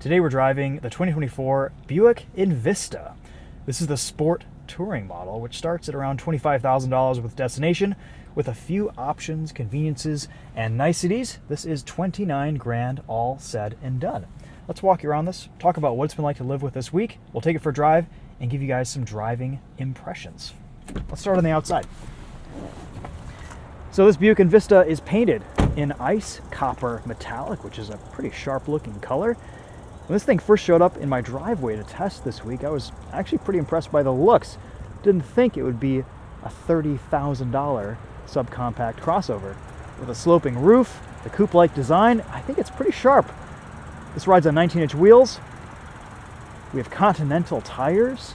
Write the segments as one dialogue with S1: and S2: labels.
S1: Today we're driving the 2024 Buick Envista. This is the sport touring model, which starts at around $25,000 with destination, with a few options, conveniences, and niceties. This is 29 grand all said and done. Let's walk you around this, talk about what it's been like to live with this week. We'll take it for a drive and give you guys some driving impressions. Let's start on the outside. So this Buick Envista is painted in ice copper metallic, which is a pretty sharp looking color. When this thing first showed up in my driveway to test this week, I was actually pretty impressed by the looks. Didn't think it would be a $30,000 subcompact crossover. With a sloping roof, the coupe-like design, I think it's pretty sharp. This rides on 19-inch wheels. We have Continental tires.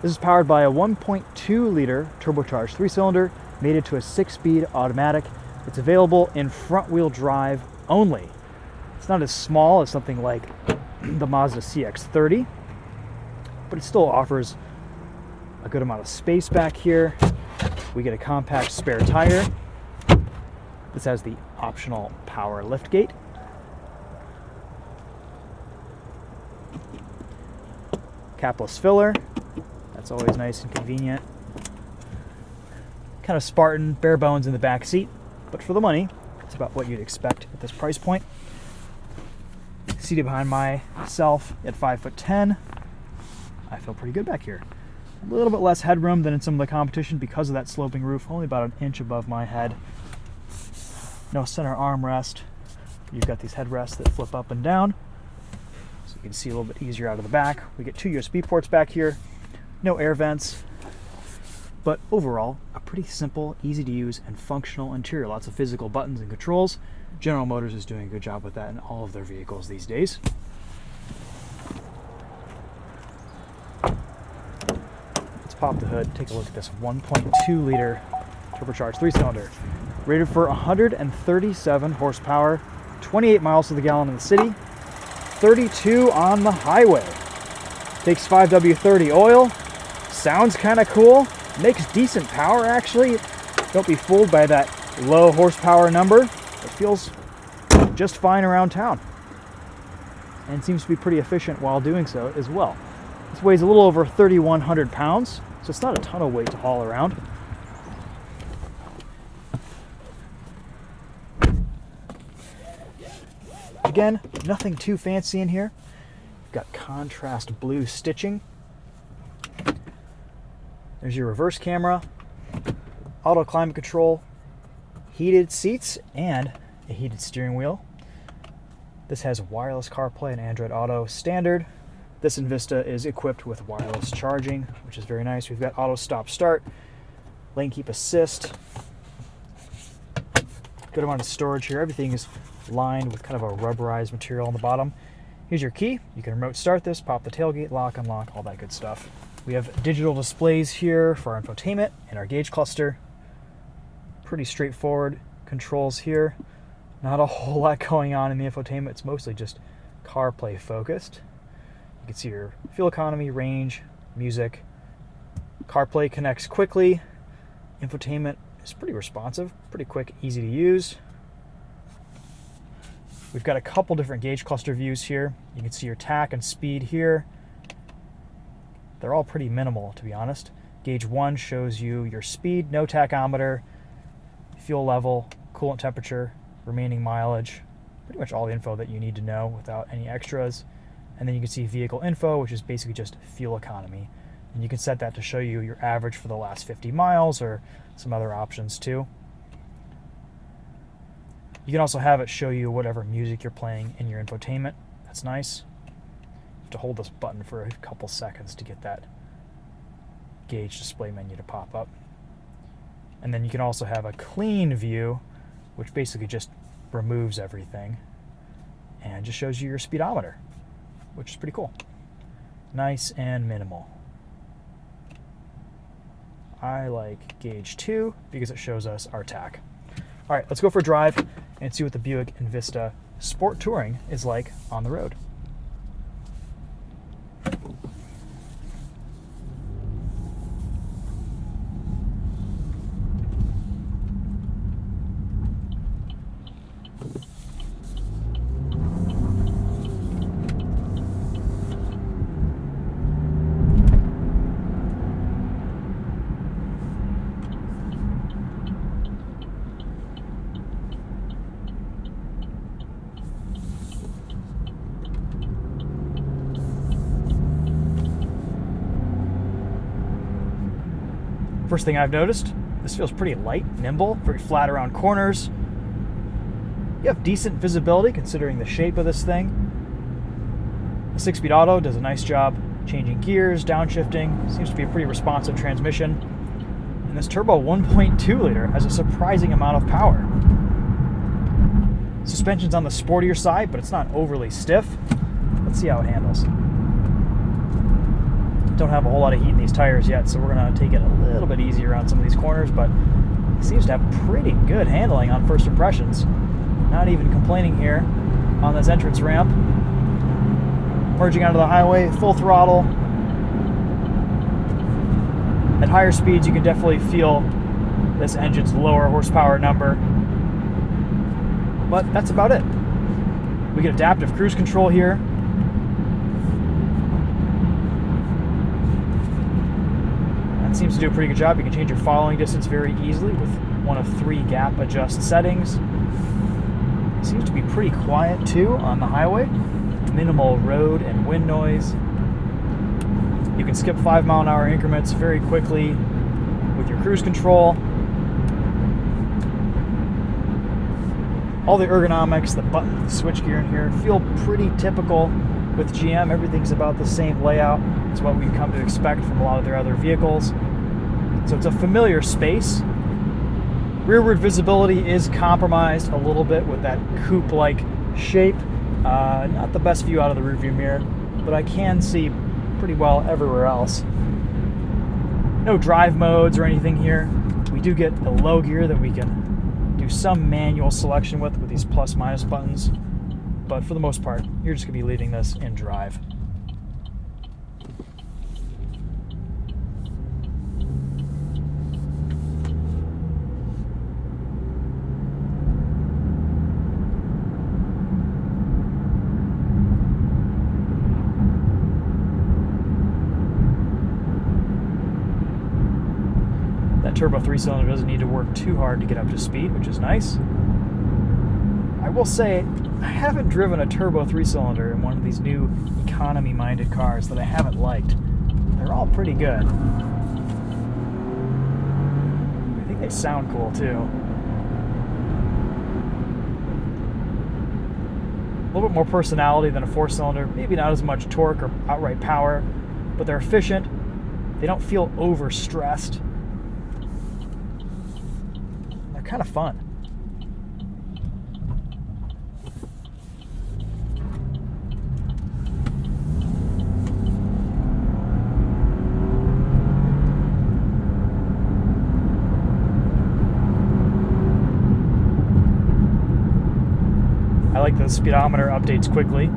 S1: This is powered by a 1.2-liter turbocharged 3-cylinder mated to a 6-speed automatic. It's available in front-wheel drive only. It's not as small as something like the Mazda CX-30, but it still offers a good amount of space back here. We get a compact spare tire. This has the optional power liftgate. Capless filler. That's always nice and convenient. Kind of Spartan, bare bones in the back seat, but for the money, it's about what you'd expect at this price point. Seated behind myself at 5'10", I feel pretty good back here. A little bit less headroom than in some of the competition because of that sloping roof, only about an inch above my head. No center armrest. You've got these headrests that flip up and down, so you can see a little bit easier out of the back. We get 2 USB ports back here, no air vents, but overall, a pretty simple, easy to use, and functional interior. Lots of physical buttons and controls. General Motors is doing a good job with that in all of their vehicles these days. Let's pop the hood, take a look at this 1.2-liter turbocharged 3-cylinder. Rated for 137 horsepower, 28 miles to the gallon in the city, 32 on the highway. Takes 5W30 oil, sounds kind of cool, makes decent power actually. Don't be fooled by that low horsepower number. It feels just fine around town and seems to be pretty efficient while doing so as well. This weighs a little over 3,100 pounds, so it's not a ton of weight to haul around. Again, nothing too fancy in here. You've got contrast blue stitching. There's your reverse camera, auto climate control, heated seats, and a heated steering wheel. This has wireless CarPlay and Android Auto standard. This Envista is equipped with wireless charging, which is very nice. We've got auto stop start, lane keep assist, good amount of storage here. Everything is lined with kind of a rubberized material on the bottom. Here's your key. You can remote start this, pop the tailgate, lock, unlock, all that good stuff. We have digital displays here for our infotainment and our gauge cluster. Pretty straightforward controls here. Not a whole lot going on in the infotainment. It's mostly just CarPlay focused. You can see your fuel economy, range, music. CarPlay connects quickly. Infotainment is pretty responsive, pretty quick, easy to use. We've got a couple different gauge cluster views here. You can see your tach and speed here. They're all pretty minimal, to be honest. Gauge 1 shows you your speed, no tachometer, fuel level, coolant temperature, remaining mileage, pretty much all the info that you need to know without any extras. And then you can see vehicle info, which is basically just fuel economy. And you can set that to show you your average for the last 50 miles or some other options too. You can also have it show you whatever music you're playing in your infotainment. That's nice. You have to hold this button for a couple seconds to get that gauge display menu to pop up. And then you can also have a clean view, which basically just removes everything and just shows you your speedometer, which is pretty cool. Nice and minimal. I like gauge 2 because it shows us our tach. All right, let's go for a drive and see what the Buick Envista Sport Touring is like on the road. First thing I've noticed, this feels pretty light, nimble, very flat around corners. You have decent visibility considering the shape of this thing. The 6-speed auto does a nice job changing gears, downshifting. Seems to be a pretty responsive transmission. And this turbo 1.2 liter has a surprising amount of power. Suspension's on the sportier side, but it's not overly stiff. Let's see how it handles. Don't have a whole lot of heat in these tires yet, so we're going to take it a little bit easier on some of these corners, but it seems to have pretty good handling on first impressions. Not even complaining here on this entrance ramp. Merging onto the highway, full throttle. At higher speeds, you can definitely feel this engine's lower horsepower number. But that's about it. We get adaptive cruise control here. That seems to do a pretty good job. You can change your following distance very easily with one of 3 gap adjust settings. It seems to be pretty quiet too on the highway. Minimal road and wind noise. You can skip 5-mile-an-hour increments very quickly with your cruise control. All the ergonomics, the button, the switchgear in here feel pretty typical with GM. Everything's about the same layout. It's what we've come to expect from a lot of their other vehicles. So it's a familiar space. Rearward visibility is compromised a little bit with that coupe-like shape. Not the best view out of the rearview mirror, but I can see pretty well everywhere else. No drive modes or anything here. We do get a low gear that we can do some manual selection with these plus-minus buttons, but for the most part, you're just going to be leaving this in drive. Turbo 3-cylinder doesn't need to work too hard to get up to speed, which is nice. I will say, I haven't driven a turbo 3-cylinder in one of these new economy-minded cars that I haven't liked. They're all pretty good. I think they sound cool too. A little bit more personality than a 4-cylinder, maybe not as much torque or outright power, but they're efficient. They don't feel overstressed. Kind of fun. I like the speedometer updates quickly.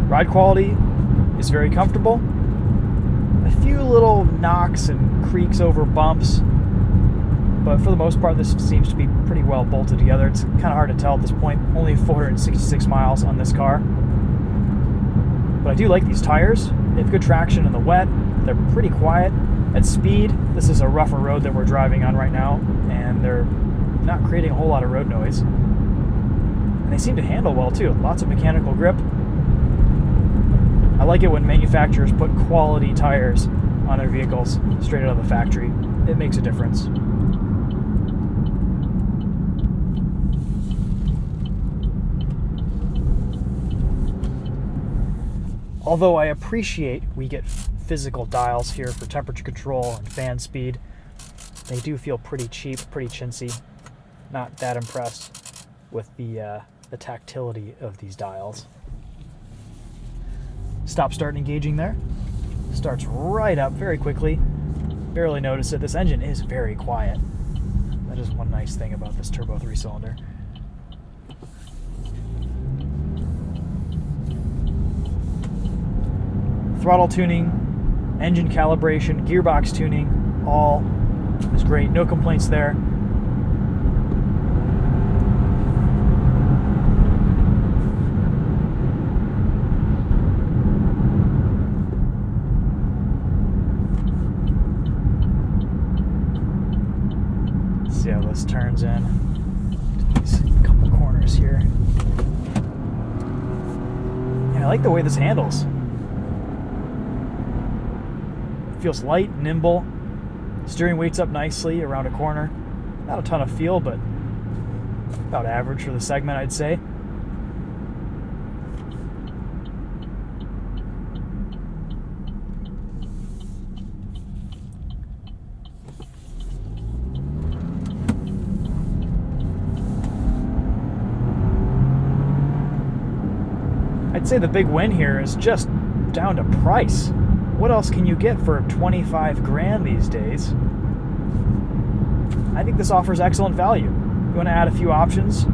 S1: Ride quality is very comfortable. A few little knocks and creaks over bumps, but for the most part this seems to be pretty well bolted together. It's kind of hard to tell at this point. Only 466 miles on this car. But I do like these tires. They have good traction in the wet. They're pretty quiet. At speed, this is a rougher road that we're driving on right now, and they're not creating a whole lot of road noise. And they seem to handle well too. Lots of mechanical grip. I like it when manufacturers put quality tires on their vehicles straight out of the factory. It makes a difference. Although I appreciate we get physical dials here for temperature control and fan speed, they do feel pretty cheap, pretty chintzy. Not that impressed with the tactility of these dials. Stop, start engaging there. Starts right up very quickly. Barely notice it. This engine is very quiet. That is one nice thing about this turbo 3-cylinder. Throttle tuning, engine calibration, gearbox tuning, all is great. No complaints there. this turns in. These couple corners here. And I like the way this handles. It feels light, nimble. Steering weight's up nicely around a corner. Not a ton of feel, but about average for the segment, I'd say. I'd say the big win here is just down to price. What else can you get for 25 grand these days? I think this offers excellent value. You want to add a few options,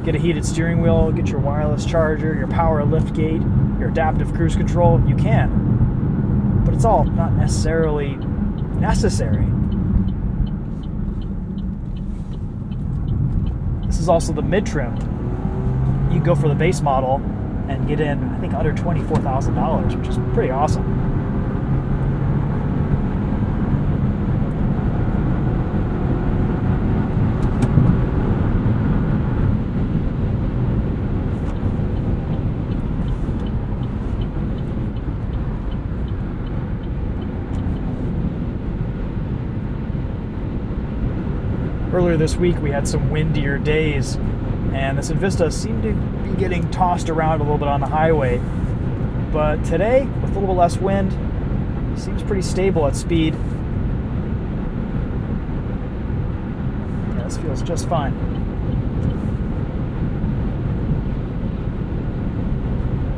S1: get a heated steering wheel, get your wireless charger, your power liftgate, your adaptive cruise control, you can. But it's all not necessarily necessary. This is also the mid-trim. You can go for the base model and get in, I think, under $24,000, which is pretty awesome. Earlier this week, we had some windier days, and this Envista seemed to be getting tossed around a little bit on the highway. But today, with a little bit less wind, it seems pretty stable at speed. Yeah, this feels just fine.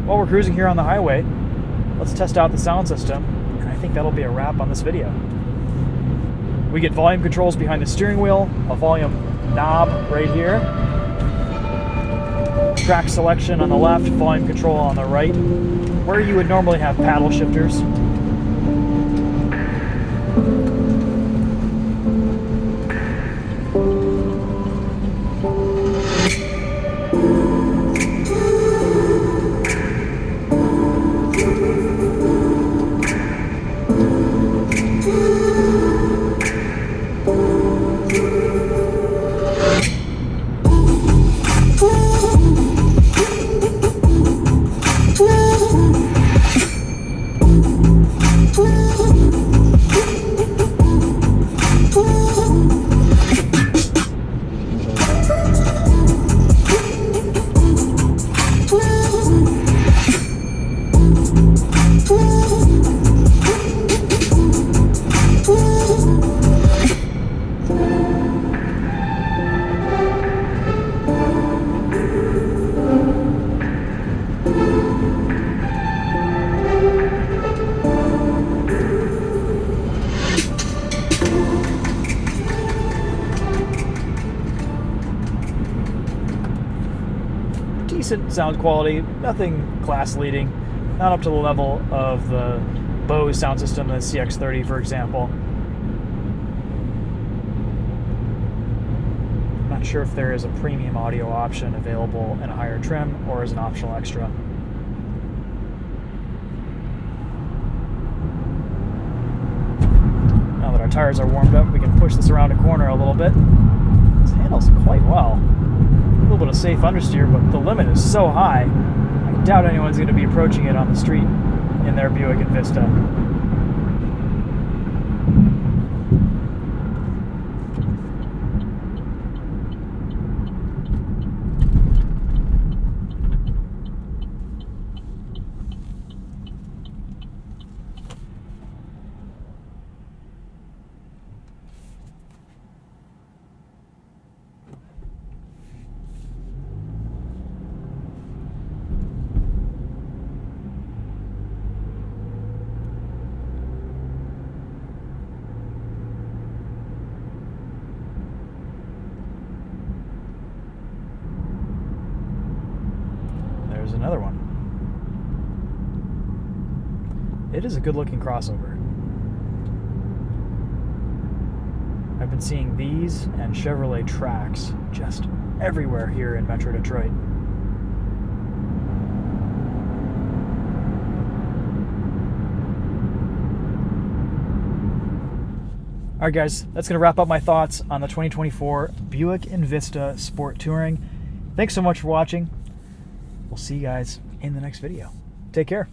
S1: While we're cruising here on the highway, let's test out the sound system, and I think that'll be a wrap on this video. We get volume controls behind the steering wheel, a volume knob right here, track selection on the left, volume control on the right, where you would normally have paddle shifters. Decent sound quality, nothing class leading, not up to the level of the Bose sound system, the CX-30 for example. Not sure if there is a premium audio option available in a higher trim or as an optional extra. Now that our tires are warmed up, we can push this around a corner a little bit. This handles quite well. A little bit of safe understeer, but the limit is so high, I doubt anyone's going to be approaching it on the street in their Buick Envista. There's another one. It is a good looking crossover. I've been seeing these and Chevrolet Trax just everywhere here in Metro Detroit. All right, guys, that's going to wrap up my thoughts on the 2024 Buick Envista Sport Touring. Thanks so much for watching. We'll see you guys in the next video. Take care.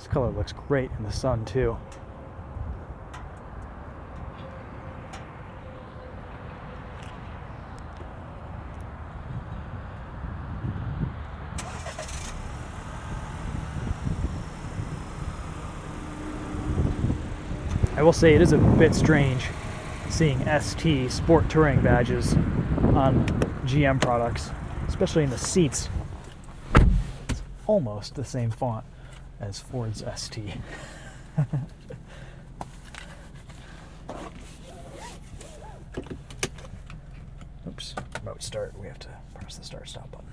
S1: This color looks great in the sun too. I will say it is a bit strange seeing ST Sport Touring badges on GM products, especially in the seats. It's almost the same font as Ford's ST. Oops, remote start. We have to press the start stop button.